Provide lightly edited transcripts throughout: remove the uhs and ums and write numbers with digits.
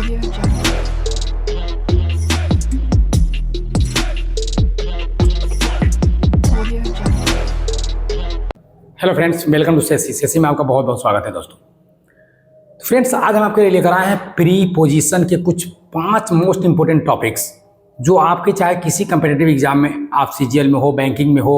Audio Jungle. Audio Jungle. Hello friends, welcome to सेसी में आपका बहुत बहुत स्वागत है दोस्तों। फ्रेंड्स, आज हम आपके लिए लेकर आए हैं प्रीपोजिशन के कुछ 5 मोस्ट इंपोर्टेंट टॉपिक्स जो आपके चाहे किसी कंपिटिटिव एग्जाम में, आप सीजीएल में हो, बैंकिंग में हो,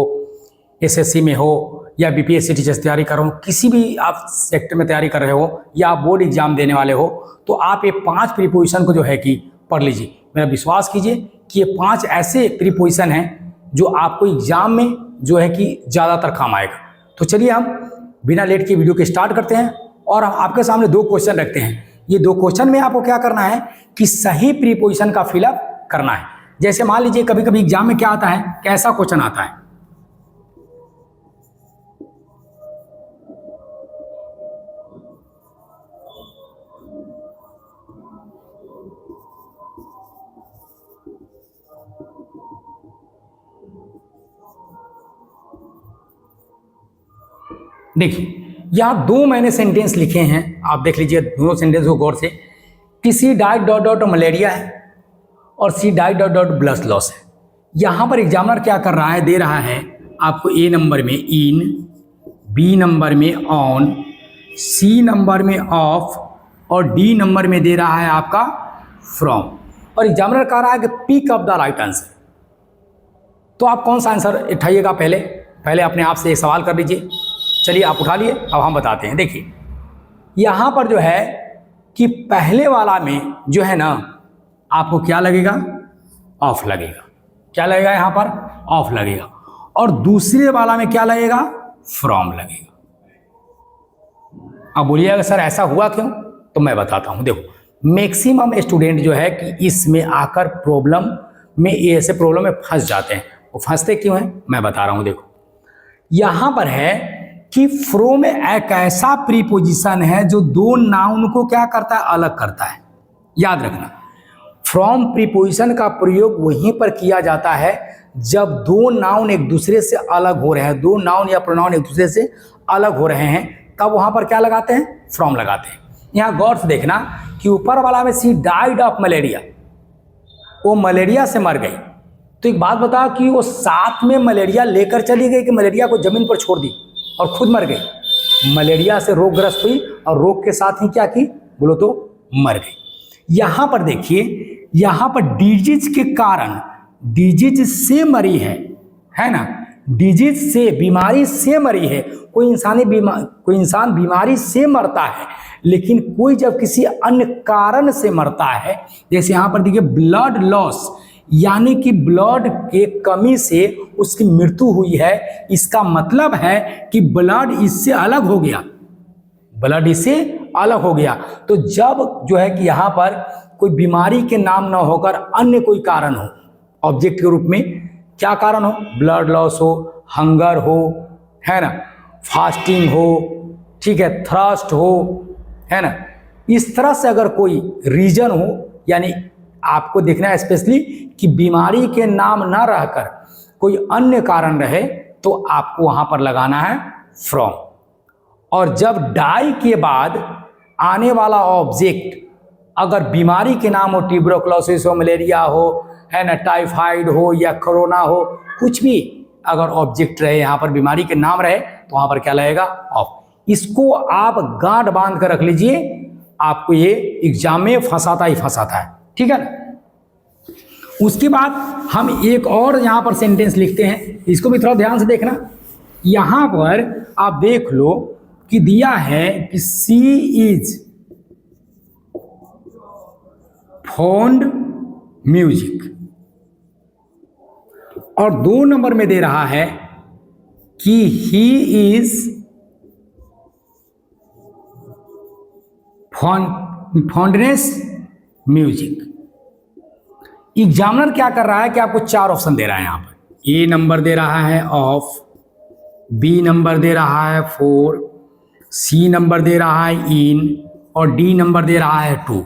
एसएससी में हो या बीपीएससी टीचर्स तैयारी कर रहे हो, किसी भी आप सेक्टर में तैयारी कर रहे हो या आप बोर्ड एग्जाम देने वाले हो, तो आप ये 5 प्रीपोजिशन को जो है कि पढ़ लीजिए। मेरा विश्वास कीजिए कि ये 5 ऐसे प्रीपोजिशन हैं जो आपको एग्जाम में जो है कि ज़्यादातर काम आएगा। तो चलिए हम बिना लेट के वीडियो के स्टार्ट करते हैं और हम आपके सामने 2 क्वेश्चन रखते हैं। ये 2 क्वेश्चन में आपको क्या करना है कि सही प्रीपोजिशन का फिलअप करना है। जैसे मान लीजिए कभी कभी एग्जाम में क्या आता है, कैसा क्वेश्चन आता है, देखिए यहाँ 2 मैंने सेंटेंस लिखे हैं, आप देख लीजिए दोनों सेंटेंस को गौर से कि she died dot dot malaria है और she died dot dot blood loss है। यहाँ पर एग्जामिनर क्या कर रहा है, दे रहा है आपको ए नंबर में इन, बी नंबर में ऑन, सी नंबर में ऑफ और डी नंबर में दे रहा है आपका फ्रॉम, और एग्जामिनर कह रहा है कि pick up the right answer. तो आप कौन सा आंसर उठाइएगा, पहले अपने आप से एक सवाल कर लीजिए। चलिए आप उठा लिए, अब हम बताते हैं। देखिए यहाँ पर जो है कि पहले वाला में जो है ना आपको क्या लगेगा, ऑफ लगेगा। क्या लगेगा यहाँ पर, ऑफ लगेगा। और दूसरे वाला में क्या लगेगा, फ्रॉम लगेगा। अब बोलिएगा सर ऐसा हुआ क्यों, तो मैं बताता हूँ। देखो मैक्सिमम स्टूडेंट जो है कि इसमें आकर प्रॉब्लम में, ऐसे प्रॉब्लम में फंस जाते हैं। वो फंसते क्यों हैं मैं बता रहा हूँ। देखो यहाँ पर है कि फ्रॉम एक ऐसा प्रीपोजिशन है जो 2 नाउन को क्या करता है, अलग करता है। याद रखना, फ्रॉम प्रीपोजिशन का प्रयोग वहीं पर किया जाता है जब 2 नाउन एक दूसरे से अलग हो रहे हैं, 2 नाउन या प्रोनाउन एक दूसरे से अलग हो रहे हैं, तब वहां पर क्या लगाते हैं, फ्रॉम लगाते हैं। यहाँ गौर से देखना कि ऊपर वाला में सी डाइड ऑफ मलेरिया, वो मलेरिया से मर गई। तो एक बात बताओ कि वो साथ में मलेरिया लेकर चली गई कि मलेरिया को जमीन पर छोड़ दी और खुद मर गई। मलेरिया से रोगग्रस्त हुई और रोग के साथ ही क्या की, बोलो तो मर गई। यहां पर देखिए, यहां पर डिजीज के कारण, डिजीज से मरी है ना, डिजीज से, बीमारी से मरी है। कोई इंसान बीमारी से मरता है, लेकिन कोई जब किसी अन्य कारण से मरता है, जैसे यहां पर देखिए ब्लड लॉस, यानी कि ब्लड के कमी से उसकी मृत्यु हुई है। इसका मतलब है कि ब्लड इससे अलग हो गया, ब्लड इससे अलग हो गया। तो जब जो है कि यहाँ पर कोई बीमारी के नाम ना होकर अन्य कोई कारण हो, ऑब्जेक्ट के रूप में क्या कारण हो, ब्लड लॉस हो, हंगर हो, है ना, फास्टिंग हो, ठीक है, थ्रस्ट हो, है ना, इस तरह से अगर कोई रीजन हो, यानी आपको देखना है स्पेशली कि बीमारी के नाम ना रहकर कोई अन्य कारण रहे, तो आपको वहां पर लगाना है फ्रॉम। और जब डाई के बाद आने वाला ऑब्जेक्ट अगर बीमारी के नाम हो, ट्यूबरकुलोसिस हो, मलेरिया हो, है ना, टाइफाइड हो या कोरोना हो, कुछ भी अगर ऑब्जेक्ट रहे, यहाँ पर बीमारी के नाम रहे, तो वहां पर क्या लगेगा, ऑफ। इसको आप गांठ बांध कर रख लीजिए, आपको ये एग्जाम में फंसाता ही फंसाता है, ठीक है ना। उसके बाद हम एक और यहां पर सेंटेंस लिखते हैं, इसको भी थोड़ा ध्यान से देखना। यहां पर आप देख लो कि दिया है कि सी इज फॉन्ड म्यूजिक, और 2 नंबर में दे रहा है कि he is fondness music. Examiner क्या कर रहा है कि आपको 4 ऑप्शन दे रहा है। यहां पर ए नंबर दे रहा है ऑफ, बी नंबर दे रहा है 4, सी नंबर दे रहा है इन और डी नंबर दे रहा है 2।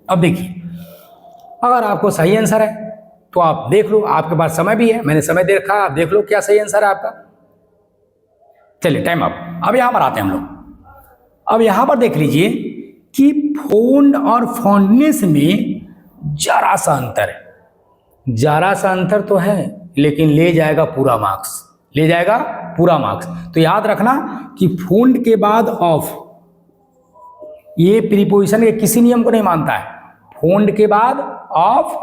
अब देखिए अगर आपको सही आंसर है तो आप देख लो, आपके पास समय भी है, मैंने समय दे रखा है, आप देख लो क्या सही आंसर है आपका। चलिए टाइम अप। अब यहां पर आते हैं हम लोग। अब यहां पर देख लीजिए कि फोन्ड और फॉन्डनेस में जरा सा अंतर है। जरा सा अंतर तो है, लेकिन ले जाएगा पूरा मार्क्स, ले जाएगा पूरा मार्क्स। तो याद रखना कि फोन्ड के बाद ऑफ, ये प्रीपोजिशन के किसी नियम को नहीं मानता है। फोन्ड के बाद ऑफ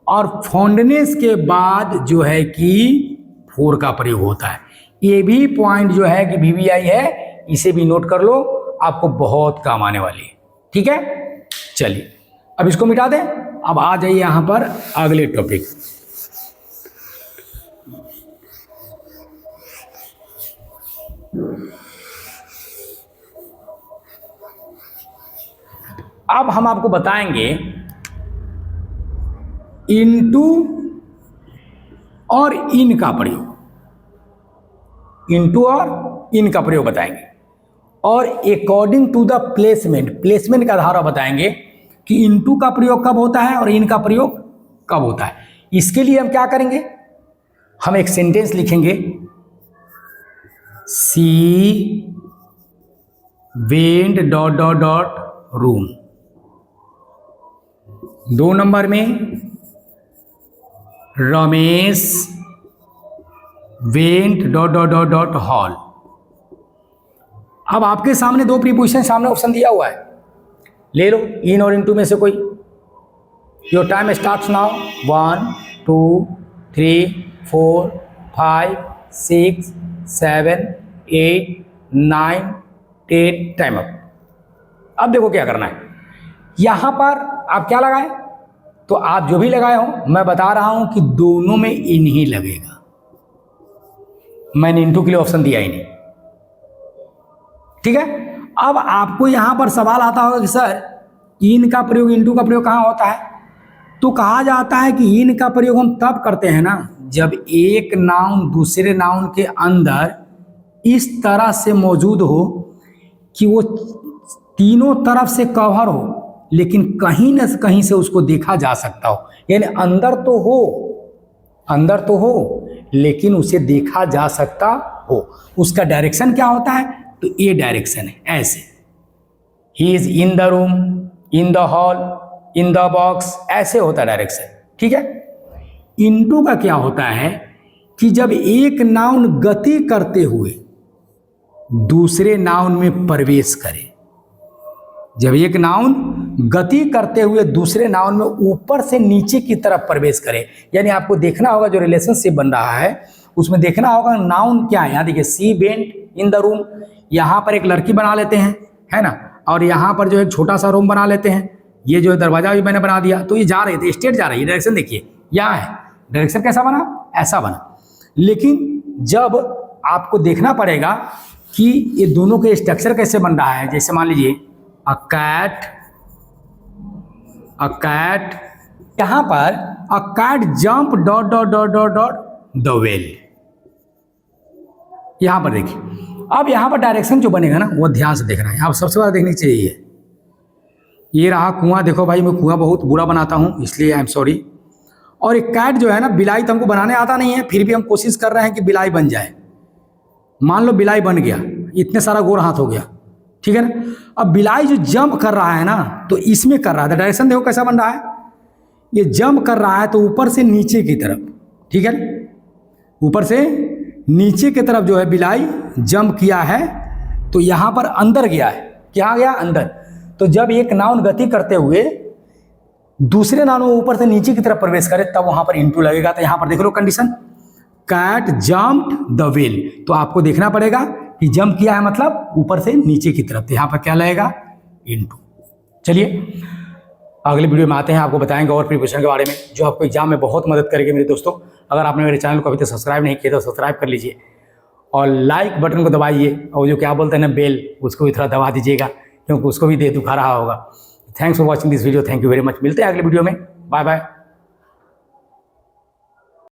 और फॉन्डनेस के बाद जो है कि फोर का प्रयोग होता है। ये भी पॉइंट जो है कि VVI है, इसे भी नोट कर लो, आपको बहुत काम आने वाली है। ठीक है, चलिए अब इसको मिटा दें। अब आ जाइए यहां पर अगले टॉपिक। अब हम आपको बताएंगे इनटू और इन का प्रयोग, इनटू और इन का प्रयोग बताएंगे, और according to the placement, placement का आधार बताएंगे कि इनटू का प्रयोग कब होता है और इन का प्रयोग कब होता है। इसके लिए हम क्या करेंगे, हम एक सेंटेंस लिखेंगे, she went dot dot dot room. 2 number में Ramesh went dot dot dot dot hall. अब आपके सामने 2 प्रीपोजिशन सामने ऑप्शन दिया हुआ है, ले लो इन और इनटू में से कोई। Your time starts now. 1 2 3 4 5 6 7 8 9 10 time up. अब देखो क्या करना है, यहां पर आप क्या लगाए, तो आप जो भी लगाए हो, मैं बता रहा हूं कि दोनों में इन ही लगेगा। मैंने इनटू के लिए ऑप्शन दिया ही नहीं। ठीक है, अब आपको यहां पर सवाल आता होगा कि सर इन का प्रयोग इनटू का प्रयोग कहां होता है, तो कहा जाता है कि इन का प्रयोग हम तब करते हैं ना, जब एक नाउन दूसरे नाउन के अंदर इस तरह से मौजूद हो कि वो तीनों तरफ से कवर हो, लेकिन कहीं न कहीं से उसको देखा जा सकता हो। यानी अंदर तो हो, अंदर तो हो, लेकिन उसे देखा जा सकता हो। उसका डायरेक्शन क्या होता है, तो ये डायरेक्शन है, ऐसे he is in the room, in the hall, in the box, ऐसे होता है डायरेक्शन। ठीक है, इनटू का क्या होता है कि जब एक नाउन गति करते हुए दूसरे नाउन में प्रवेश करे, जब एक नाउन गति करते हुए दूसरे नाउन में ऊपर से नीचे की तरफ प्रवेश करे, यानी आपको देखना होगा जो रिलेशनशिप बन रहा है उसमें देखना होगा नाउन क्या है। यहाँ देखिए she went in the room, यहाँ पर एक लड़की बना लेते हैं, है ना, और यहाँ पर जो है छोटा सा रूम बना लेते हैं। ये जो दरवाजा भी मैंने बना दिया, तो ये जा रही थी, स्ट्रेट जा रही है, डायरेक्शन देखिए यहाँ है, डायरेक्शन कैसा बना, ऐसा बना। लेकिन जब आपको देखना पड़ेगा कि ये दोनों के स्ट्रक्चर कैसे बन रहा है, जैसे मान लीजिए अ कैट, यहाँ पर a cat jump dot dot dot dot dot the well. यहाँ पर देखिए, अब यहाँ पर डायरेक्शन जो बनेगा ना वो ध्यान से देखना है, आप सबसे ज़्यादा देखनी चाहिए। ये रहा कुआं, देखो भाई मैं कुआं बहुत बुरा बनाता हूँ, इसलिए आई एम सॉरी। और एक कैट जो है ना, बिलाई तो हमको बनाने आता नहीं है, फिर भी हम कोशिश कर रहे हैं कि बिलाई बन जाए। मान लो बिलाई बन गया, इतने सारा गोर हाथ हो गया, ठीक है ना। अब बिलाई जो जंप कर रहा है ना, तो इसमें कर रहा है, डायरेक्शन देखो कैसा बन रहा है, ये जंप कर रहा है तो ऊपर से नीचे की तरफ, ठीक है ना, ऊपर से नीचे की तरफ जो है बिलाई जंप किया है, तो यहाँ पर अंदर गया है, क्या गया, अंदर। तो जब एक नाउन गति करते हुए दूसरे नाउन ऊपर से नीचे की तरफ प्रवेश करे, तब वहां पर इनटू लगेगा। तो यहाँ पर देख लो condition, cat jumped the well, तो आपको देखना पड़ेगा कि जंप किया है मतलब ऊपर से नीचे की तरफ, तो यहाँ पर क्या लगेगा, इनटू। चलिए अगले वीडियो में आते हैं, आपको बताएंगे और प्रिपरेशन के बारे में, जो आपको एग्जाम में बहुत मदद करेगी मेरे दोस्तों। अगर आपने मेरे चैनल को अभी तक सब्सक्राइब नहीं किया तो सब्सक्राइब कर लीजिए, और लाइक बटन को दबाइए, और जो क्या बोलते हैं ना बेल, उसको भी थोड़ा दबा दीजिएगा, क्योंकि उसको भी दे दुखा रहा होगा। Thanks for watching this video, thank you very much. मिलते हैं अगले वीडियो में, बाय बाय।